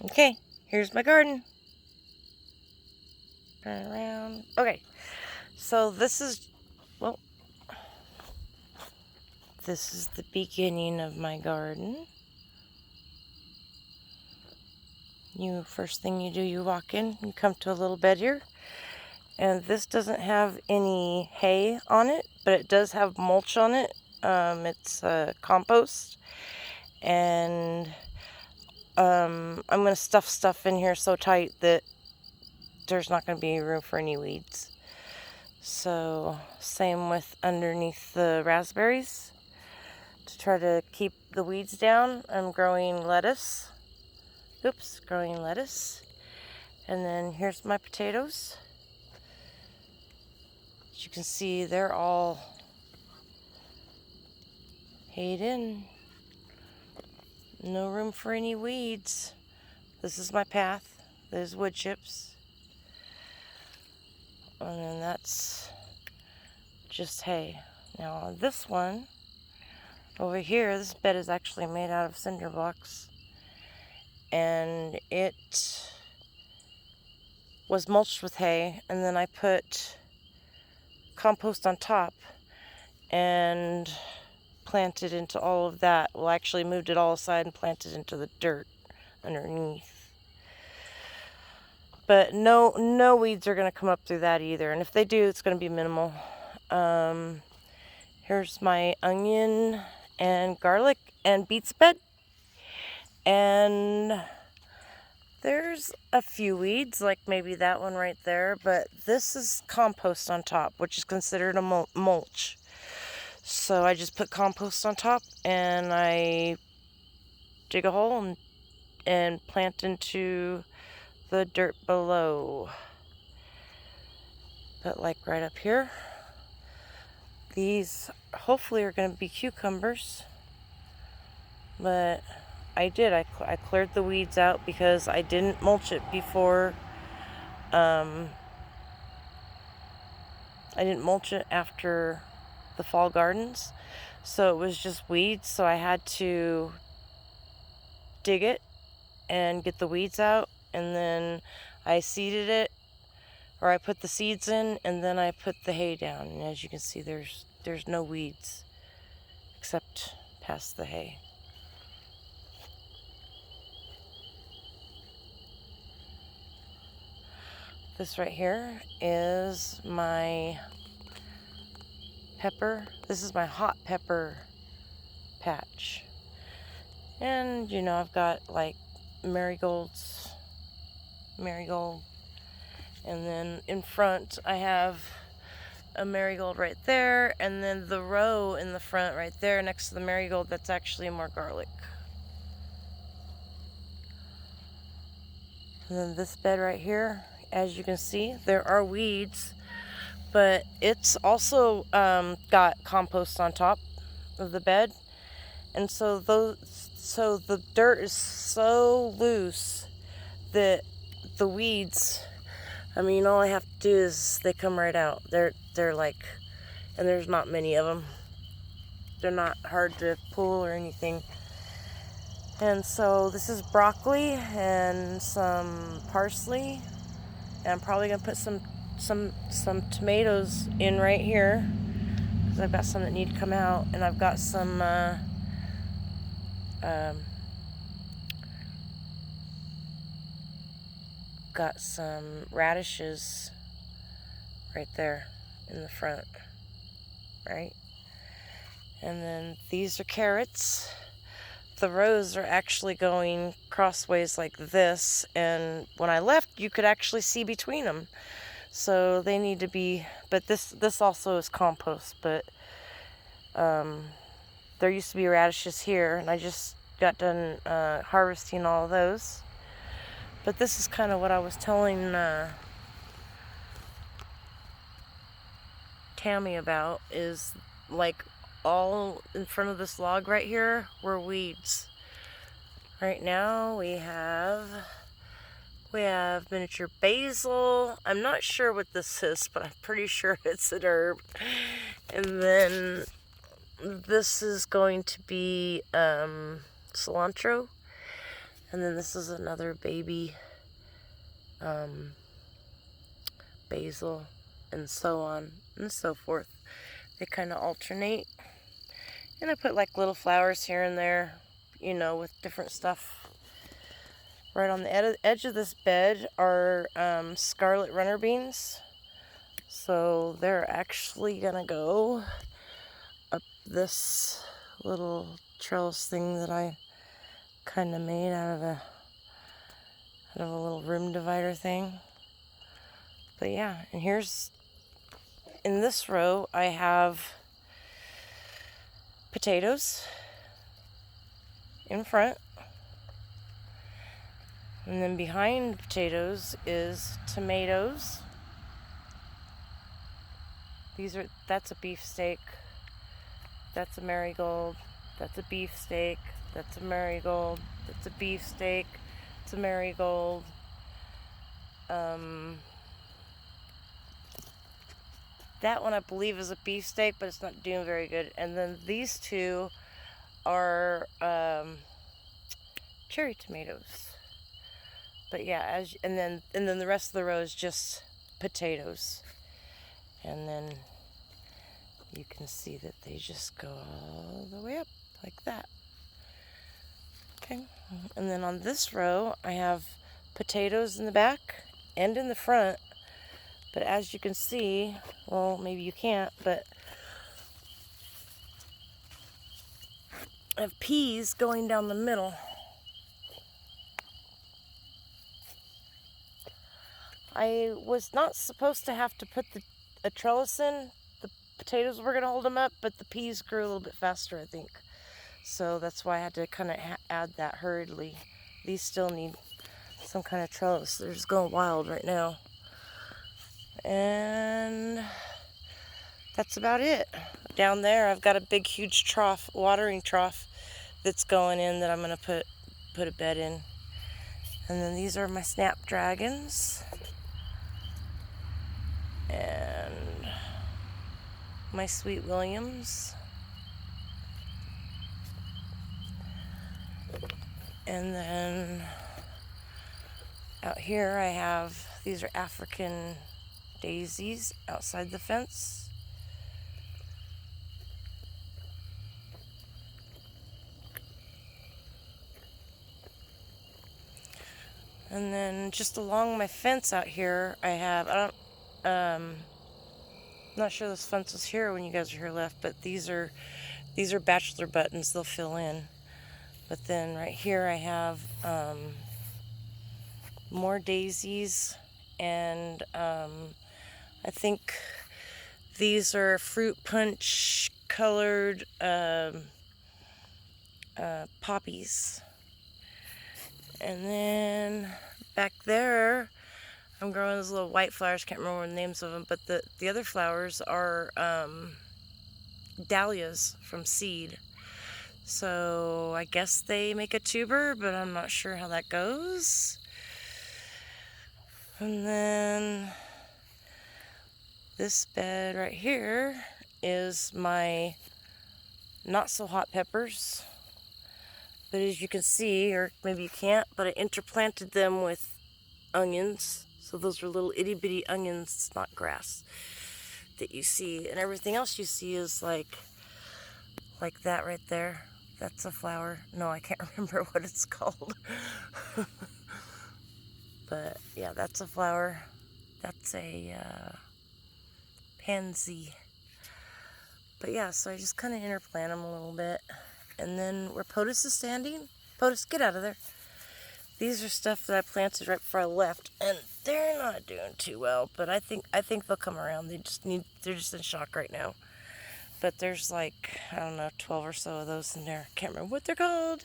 Okay, here's my garden. Turn around. Okay, so this is the beginning of my garden. First thing you do, you walk in, you come to a little bed here, and this doesn't have any hay on it, but it does have mulch on it. It's compost, and I'm going to stuff stuff in here so tight that there's not going to be room for any weeds. So same with underneath the raspberries. To try to keep the weeds down, I'm growing lettuce. Growing lettuce. And then here's my potatoes. As you can see, they're all hayed in. No room for any weeds. This is my path. There's wood chips. And then that's just hay. Now on this one, over here, this bed is actually made out of cinder blocks. And it was mulched with hay, and then I put compost on top and planted into all of that. Well, actually moved it all aside and planted into the dirt underneath. But no weeds are going to come up through that either, and if they do, it's going to be minimal. Here's my onion and garlic and beets bed, and there's a few weeds, like maybe that one right there, but this is compost on top, which is considered a mulch. So I just put compost on top, and I dig a hole and plant into the dirt below. But like right up here, these hopefully are going to be cucumbers. But I cleared the weeds out because I didn't mulch it before. I didn't mulch it after the fall gardens, so it was just weeds, so I had to dig it and get the weeds out, and then I seeded it, or I put the seeds in, and then I put the hay down, and as you can see, there's no weeds except past the hay. This right here is my pepper. This is my hot pepper patch. And I've got like marigold, and then in front I have a marigold right there, and then the row in the front right there next to the marigold, that's actually more garlic. And then this bed right here, as you can see, there are weeds, but it's also got compost on top of the bed, and so the dirt is so loose that the weeds, I mean, all I have to do is they come right out. They're like, and there's not many of them. They're not hard to pull or anything. And so this is broccoli and some parsley, and I'm probably gonna put some tomatoes in right here because I've got some that need to come out, and I've got some radishes right there in the front, right? And then these are carrots. The rows are actually going crossways like this, and when I left, you could actually see between them. So they need to be, but this also is compost, but there used to be radishes here, and I just got done harvesting all of those. But this is kind of what I was telling Tammy about, is like all in front of this log right here were weeds. Right now we have miniature basil. I'm not sure what this is, but I'm pretty sure it's an herb. And then this is going to be cilantro. And then this is another baby basil, and so on and so forth. They kind of alternate. And I put like little flowers here and there, you know, with different stuff. Right on the edge of this bed are scarlet runner beans. So they're actually gonna go up this little trellis thing that I kind of made out of a little room divider thing. But yeah, and here's, in this row, I have potatoes in front. And then behind potatoes is tomatoes. That's a beefsteak. That's a marigold. That's a beefsteak. That's a marigold. That's a beefsteak. It's a marigold. That one I believe is a beefsteak, but it's not doing very good. And then these two are cherry tomatoes. But yeah, and then the rest of the row is just potatoes. And then you can see that they just go all the way up like that. Okay. And then on this row, I have potatoes in the back and in the front. But as you can see, well, maybe you can't, but I have peas going down the middle. I was not supposed to have to put a trellis in. The potatoes were going to hold them up, but the peas grew a little bit faster, I think. So that's why I had to kind of add that hurriedly. These still need some kind of trellis. They're just going wild right now. And that's about it. Down there, I've got a big, huge trough, watering trough that's going in that I'm going to put a bed in. And then these are my snapdragons. And my sweet williams. And then out here I have, these are African daisies outside the fence. And then just along my fence out here, I have, not sure this fence was here when you guys are here left, but these are bachelor buttons. They'll fill in. But then right here I have more daisies, and I think these are fruit punch colored poppies. And then back there I'm growing those little white flowers. Can't remember the names of them, but the other flowers are dahlias from seed. So I guess they make a tuber, but I'm not sure how that goes. And then this bed right here is my not so hot peppers. But as you can see, or maybe you can't, but I interplanted them with onions. So those are little itty bitty onions, it's not grass, that you see. And everything else you see is like that right there. That's a flower. No, I can't remember what it's called. But yeah, that's a flower. That's a pansy. But yeah, so I just kind of interplant them a little bit. And then where POTUS is standing, POTUS, get out of there. These are stuff that I planted right before I left, and they're not doing too well. But I think they'll come around. They're just in shock right now. But there's like, I don't know, 12 or so of those in there. Can't remember what they're called.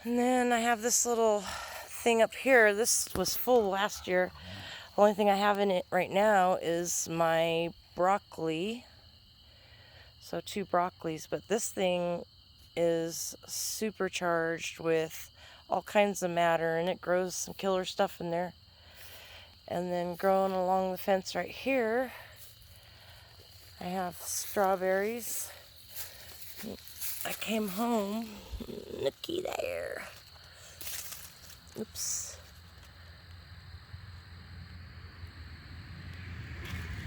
And then I have this little thing up here. This was full last year. The only thing I have in it right now is my broccoli. So 2 broccolis, but this thing is supercharged with all kinds of matter, and it grows some killer stuff in there. And then growing along the fence right here, I have strawberries. I came home, looky there. Oops.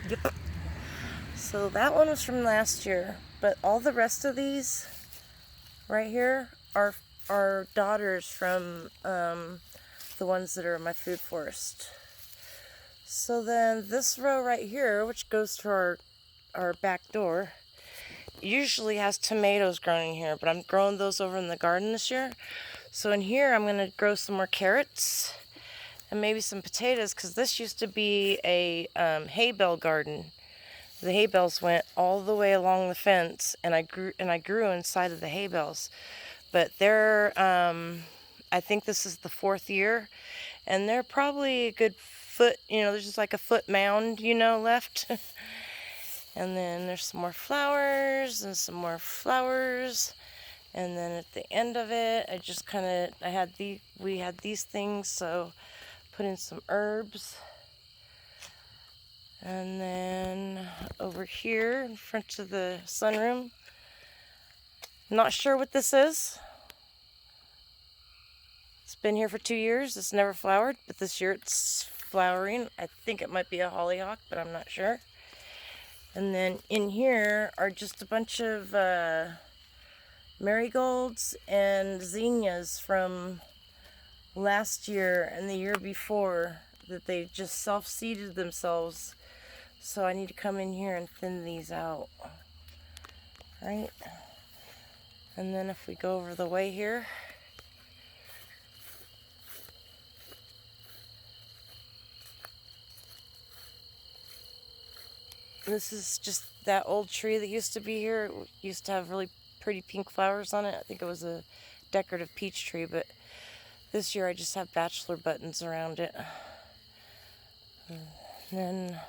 Yep. So that one was from last year, but all the rest of these right here are daughters from the ones that are in my food forest. So then this row right here, which goes to our back door, usually has tomatoes growing here, but I'm growing those over in the garden this year. So in here I'm going to grow some more carrots and maybe some potatoes, because this used to be a hay bale garden. The hay bales went all the way along the fence, and I grew inside of the hay bales. But they're I think this is the 4th year, and they're probably a good foot, there's just like a foot mound, left. And then there's some more flowers and some more flowers. And then at the end of it, we had these things, so put in some herbs. And then over here in front of the sunroom, not sure what this is. It's been here for 2 years. It's never flowered, but this year it's flowering. I think it might be a hollyhock, but I'm not sure. And then in here are just a bunch of marigolds and zinnias from last year and the year before that they just self-seeded themselves. So I need to come in here and thin these out. Right? And then if we go over the way here, this is just that old tree that used to be here. It used to have really pretty pink flowers on it. I think it was a decorative peach tree, but this year I just have bachelor buttons around it. And then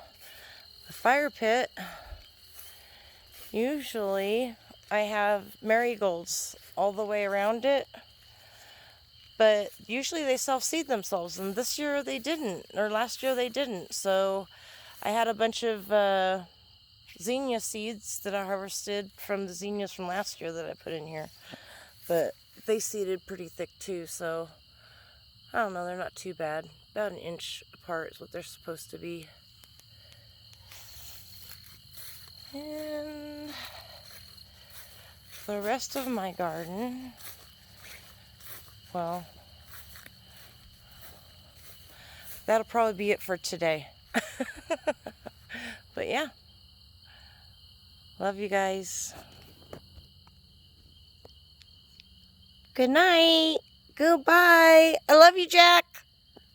the fire pit, usually I have marigolds all the way around it, but usually they self-seed themselves, and this year they didn't, or last year they didn't. So I had a bunch of zinnia seeds that I harvested from the zinnias from last year that I put in here, but they seeded pretty thick too, so I don't know, they're not too bad. About an inch apart is what they're supposed to be. And the rest of my garden, well, that'll probably be it for today. But yeah, love you guys. Good night. Goodbye. I love you, Jack.